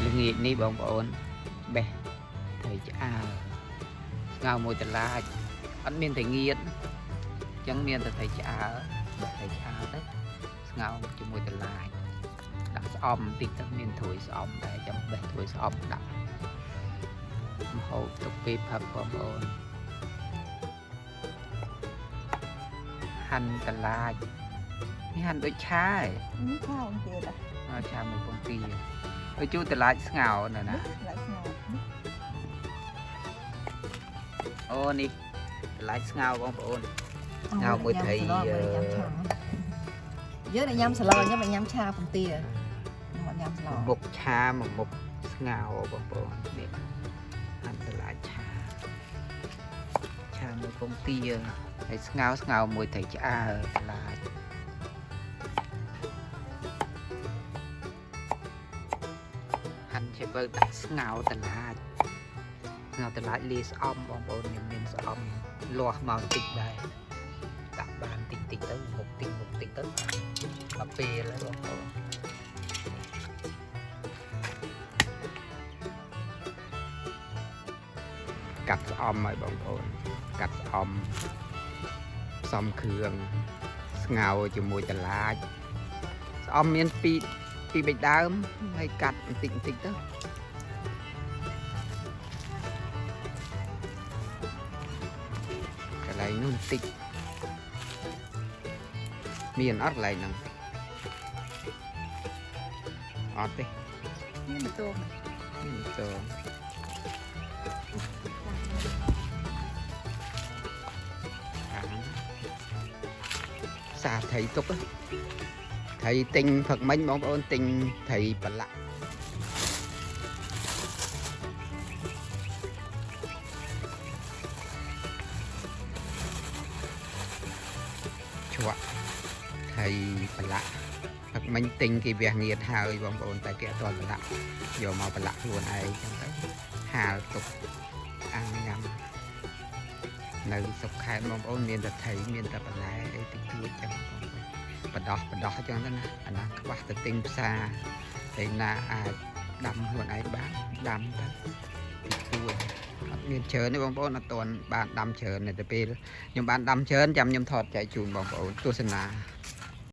ល្ងាចនេះបងប្អូនបេះត្រីឆ្អើរស្ងោរមួយតឡាចអត់មានតែងៀតអញ្ចឹងមានតែត្រីឆ្អើរបេះត្រីឆ្អើរទៅស្ងោរជាមួយតឡាចដាក់ស្អំបន្តិចទៅមានត្រួយស្អំដែរចាំបេះត្រួយស្អំដាក់ម្ហូបទុកពេលផឹកបងប្អូនហាន់តឡាចនេះហាន់ដូចឆាឯង ข้าวเกลือ ឆាមួយពងទាទៅជួតឡាចស្ងោរនៅណា lại ngọt អូនេះតឡាចស្ងោរបងប្អូន ngao mới thấy với lại nhâm sờ lò nhé mà nhâm cha phần tia nhưng mà nhâm sờ lò មុខឆាមួយមុខស្ងោរបងប្អូននេះហាន់តឡាចឆាមួយពងទាហើយស្ងោរមួយត្រីឆ្អើរតឡាចហាន់ជាបើដាក់ស្ងោរតឡាចលាស្អំបងប្អូនមានស្អំលាស់មកតិចដែរដាក់បានតិចទៅមុខតិចទៅដល់ពេលហើយបងប្អូនកាត់ស្អំហើយបងប្អូនកាត់ស្អំផ្សំគ្រឿងស្ងោរជាមួយតឡាចស្អំមានពីបេចដើមហើយកាត់បន្តិចទៅកន្លែងនោះបន្តិចមានអត់កន្លែងហ្នឹងអត់ទេ นี่มันตัว ទៅសាថៃទុកថៃទិញផឹកមិញបងប្អូនទិញថៃប្រឡាក់ជក់ថៃប្រឡាក់ផឹកមិញទិញគេវះងៀតហើយបងប្អូនតែគេអត់ទាន់ប្រឡាក់យកមកប្រឡាក់ខ្លួនឯងចឹងទៅហាលទុកអាំងញ៉ាំនៅសុកខេត្តបងប្អូនមានតែថៃមានតែបន្លែអីតិចតួចចឹងបដោះចឹងទៅណាអាណាខ្វះទៅទិញផ្សារតែណាអាចដាំខ្លួនឯងបានដាំទៅតិចតួចអត់មានច្រើនទេបងប្អូនអត់ទាន់បានដាំច្រើនតែពេលខ្ញុំបានដាំច្រើនចាំខ្ញុំថតចែកជូនបងប្អូនទស្សនា